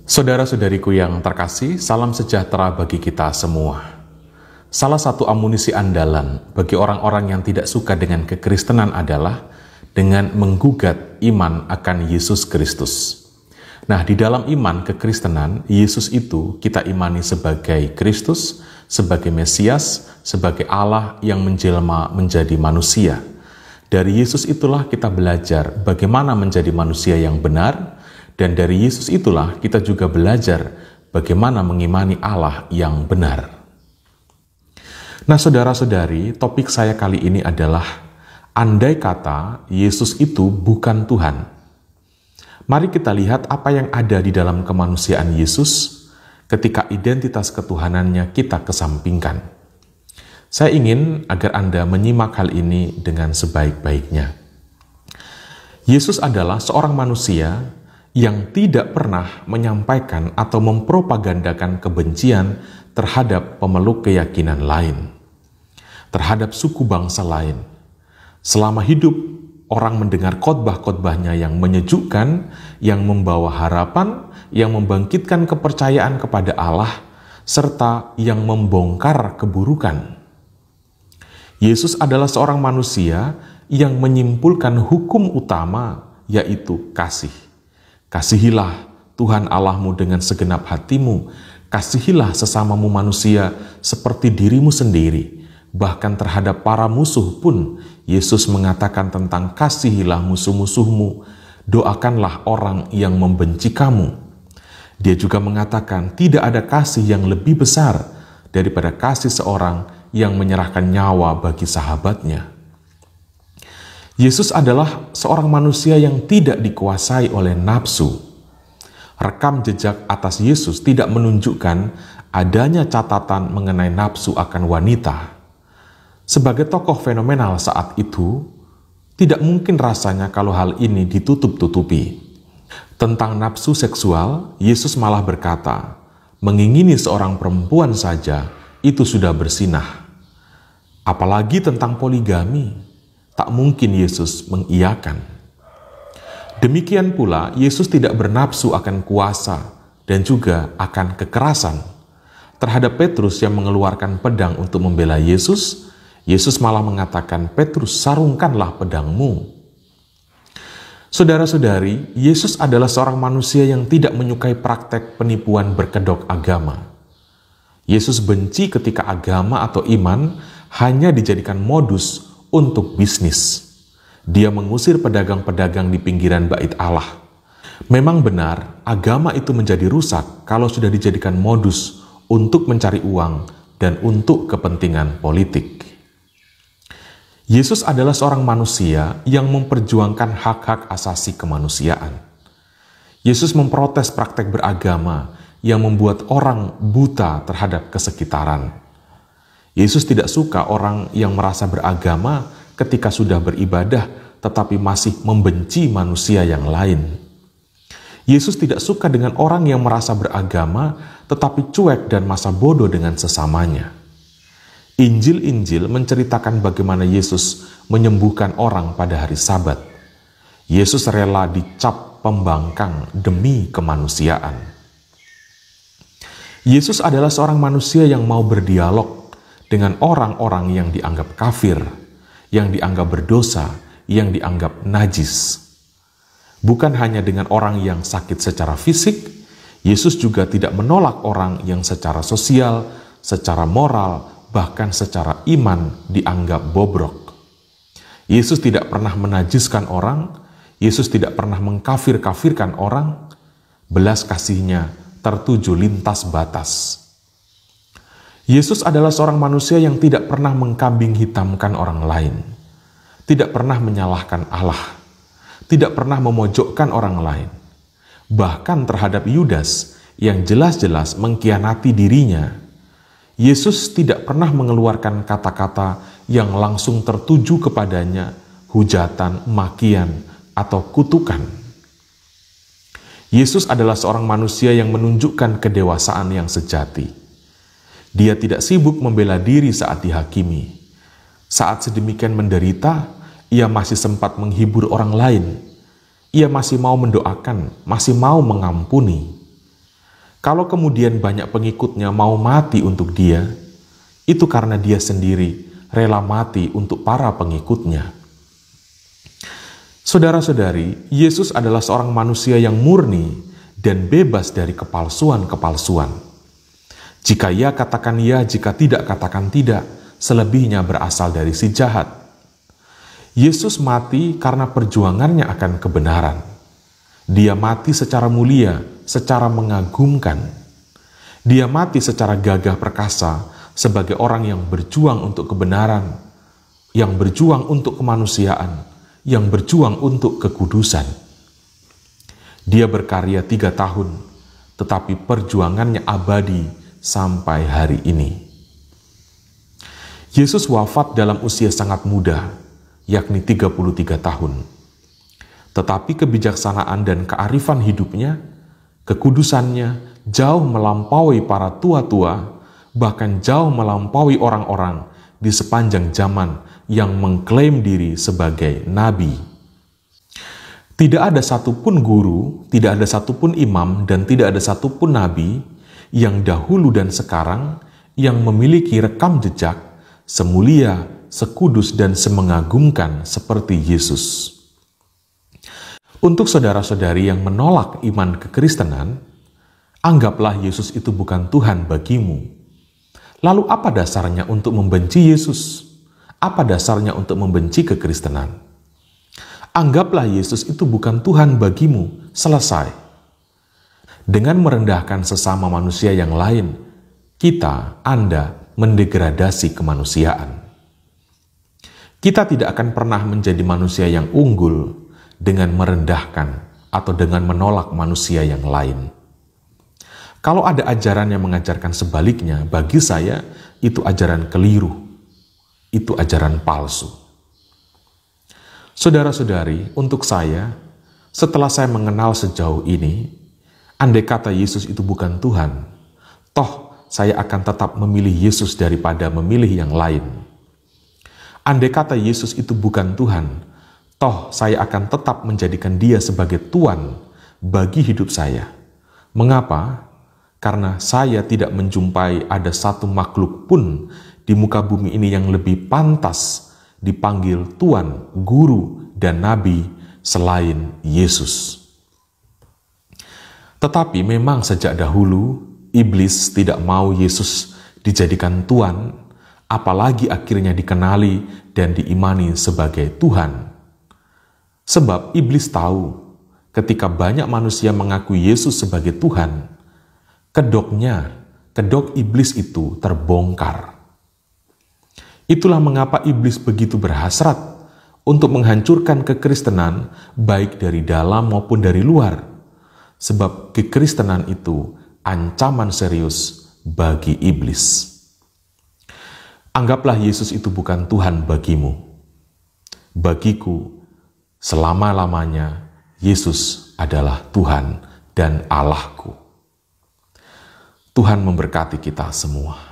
Saudara-saudariku yang terkasih, salam sejahtera bagi kita semua. Salah satu amunisi andalan bagi orang-orang yang tidak suka dengan kekristenan adalah dengan menggugat iman akan Yesus Kristus. Nah, di dalam iman kekristenan, Yesus itu kita imani sebagai Kristus, sebagai Mesias, sebagai Allah yang menjelma menjadi manusia. Dari Yesus itulah kita belajar bagaimana menjadi manusia yang benar, dan dari Yesus itulah kita juga belajar bagaimana mengimani Allah yang benar. Nah, saudara-saudari, topik saya kali ini adalah andai kata Yesus itu bukan Tuhan. Mari kita lihat apa yang ada di dalam kemanusiaan Yesus ketika identitas ketuhanannya kita kesampingkan. Saya ingin agar Anda menyimak hal ini dengan sebaik-baiknya. Yesus adalah seorang manusia yang tidak pernah menyampaikan atau mempropagandakan kebencian terhadap pemeluk keyakinan lain, terhadap suku bangsa lain. Selama hidup, orang mendengar khotbah-khotbahnya yang menyejukkan, yang membawa harapan, yang membangkitkan kepercayaan kepada Allah, serta yang membongkar keburukan. Yesus adalah seorang manusia yang menyimpulkan hukum utama, yaitu kasih. Kasihilah Tuhan Allahmu dengan segenap hatimu, kasihilah sesamamu manusia seperti dirimu sendiri. Bahkan terhadap para musuh pun, Yesus mengatakan tentang kasihilah musuh-musuhmu, doakanlah orang yang membenci kamu. Dia juga mengatakan tidak ada kasih yang lebih besar daripada kasih seorang yang menyerahkan nyawa bagi sahabatnya. Yesus adalah seorang manusia yang tidak dikuasai oleh nafsu. Rekam jejak atas Yesus tidak menunjukkan adanya catatan mengenai nafsu akan wanita. Sebagai tokoh fenomenal saat itu, tidak mungkin rasanya kalau hal ini ditutup-tutupi. Tentang nafsu seksual, Yesus malah berkata, mengingini seorang perempuan saja itu sudah bersinah. Apalagi tentang poligami, tak mungkin Yesus mengiyakan. Demikian pula, Yesus tidak bernafsu akan kuasa dan juga akan kekerasan. Terhadap Petrus yang mengeluarkan pedang untuk membela Yesus, Yesus malah mengatakan, Petrus, sarungkanlah pedangmu. Saudara-saudari, Yesus adalah seorang manusia yang tidak menyukai praktek penipuan berkedok agama. Yesus benci ketika agama atau iman hanya dijadikan modus untuk bisnis. Dia mengusir pedagang-pedagang di pinggiran bait Allah. Memang benar, agama itu menjadi rusak kalau sudah dijadikan modus untuk mencari uang dan untuk kepentingan politik. Yesus adalah seorang manusia yang memperjuangkan hak-hak asasi kemanusiaan. Yesus memprotes praktek beragama yang membuat orang buta terhadap kesekitaran. Yesus tidak suka orang yang merasa beragama ketika sudah beribadah tetapi masih membenci manusia yang lain. Yesus tidak suka dengan orang yang merasa beragama tetapi cuek dan masa bodoh dengan sesamanya. Injil-Injil menceritakan bagaimana Yesus menyembuhkan orang pada hari Sabat. Yesus rela dicap pembangkang demi kemanusiaan. Yesus adalah seorang manusia yang mau berdialog dengan orang-orang yang dianggap kafir, yang dianggap berdosa, yang dianggap najis. Bukan hanya dengan orang yang sakit secara fisik, Yesus juga tidak menolak orang yang secara sosial, secara moral, bahkan secara iman dianggap bobrok. Yesus tidak pernah menajiskan orang, Yesus tidak pernah mengkafir-kafirkan orang, belas kasihnya tertuju lintas batas. Yesus adalah seorang manusia yang tidak pernah mengkambing hitamkan orang lain, tidak pernah menyalahkan Allah, tidak pernah memojokkan orang lain. Bahkan terhadap Yudas yang jelas-jelas mengkhianati dirinya, Yesus tidak pernah mengeluarkan kata-kata yang langsung tertuju kepadanya, hujatan, makian, atau kutukan. Yesus adalah seorang manusia yang menunjukkan kedewasaan yang sejati. Dia tidak sibuk membela diri saat dihakimi. Saat sedemikian menderita, ia masih sempat menghibur orang lain. Ia masih mau mendoakan, masih mau mengampuni. Kalau kemudian banyak pengikutnya mau mati untuk dia, itu karena dia sendiri rela mati untuk para pengikutnya. Saudara-saudari, Yesus adalah seorang manusia yang murni dan bebas dari kepalsuan-kepalsuan. Jika ya katakan ya, jika tidak katakan tidak, selebihnya berasal dari si jahat. Yesus mati karena perjuangannya akan kebenaran. Dia mati secara mulia, secara mengagumkan. Dia mati secara gagah perkasa sebagai orang yang berjuang untuk kebenaran, yang berjuang untuk kemanusiaan, yang berjuang untuk kekudusan. Dia berkarya 3 tahun, tetapi perjuangannya abadi sampai hari ini. Yesus wafat dalam usia sangat muda, yakni 33 tahun. Tetapi kebijaksanaan dan kearifan hidupnya, kekudusannya jauh melampaui para tua-tua, bahkan jauh melampaui orang-orang di sepanjang zaman yang mengklaim diri sebagai nabi. Tidak ada satupun guru, tidak ada satupun imam, dan tidak ada satupun nabi yang dahulu dan sekarang yang memiliki rekam jejak semulia, sekudus, dan semengagumkan seperti Yesus. Untuk saudara-saudari yang menolak iman kekristenan, anggaplah Yesus itu bukan Tuhan bagimu. Lalu apa dasarnya untuk membenci Yesus? Apa dasarnya untuk membenci kekristenan? Anggaplah Yesus itu bukan Tuhan bagimu, selesai. Dengan merendahkan sesama manusia yang lain, kita, Anda, mendegradasi kemanusiaan. Kita tidak akan pernah menjadi manusia yang unggul dengan merendahkan atau dengan menolak manusia yang lain. Kalau ada ajaran yang mengajarkan sebaliknya, bagi saya itu ajaran keliru. Itu ajaran palsu. Saudara-saudari, untuk saya, setelah saya mengenal sejauh ini, andai kata Yesus itu bukan Tuhan, toh saya akan tetap memilih Yesus daripada memilih yang lain. Andai kata Yesus itu bukan Tuhan, toh saya akan tetap menjadikan Dia sebagai Tuan bagi hidup saya. Mengapa? Karena saya tidak menjumpai ada satu makhluk pun di muka bumi ini yang lebih pantas dipanggil Tuan, Guru, dan Nabi selain Yesus. Tetapi memang sejak dahulu, iblis tidak mau Yesus dijadikan Tuan, apalagi akhirnya dikenali dan diimani sebagai Tuhan. Sebab iblis tahu, ketika banyak manusia mengakui Yesus sebagai Tuhan, kedok iblis itu terbongkar. Itulah mengapa iblis begitu berhasrat untuk menghancurkan kekristenan baik dari dalam maupun dari luar. Sebab kekristenan itu ancaman serius bagi iblis. Anggaplah Yesus itu bukan Tuhan bagimu. Bagiku, selama-lamanya Yesus adalah Tuhan dan Allahku. Tuhan memberkati kita semua.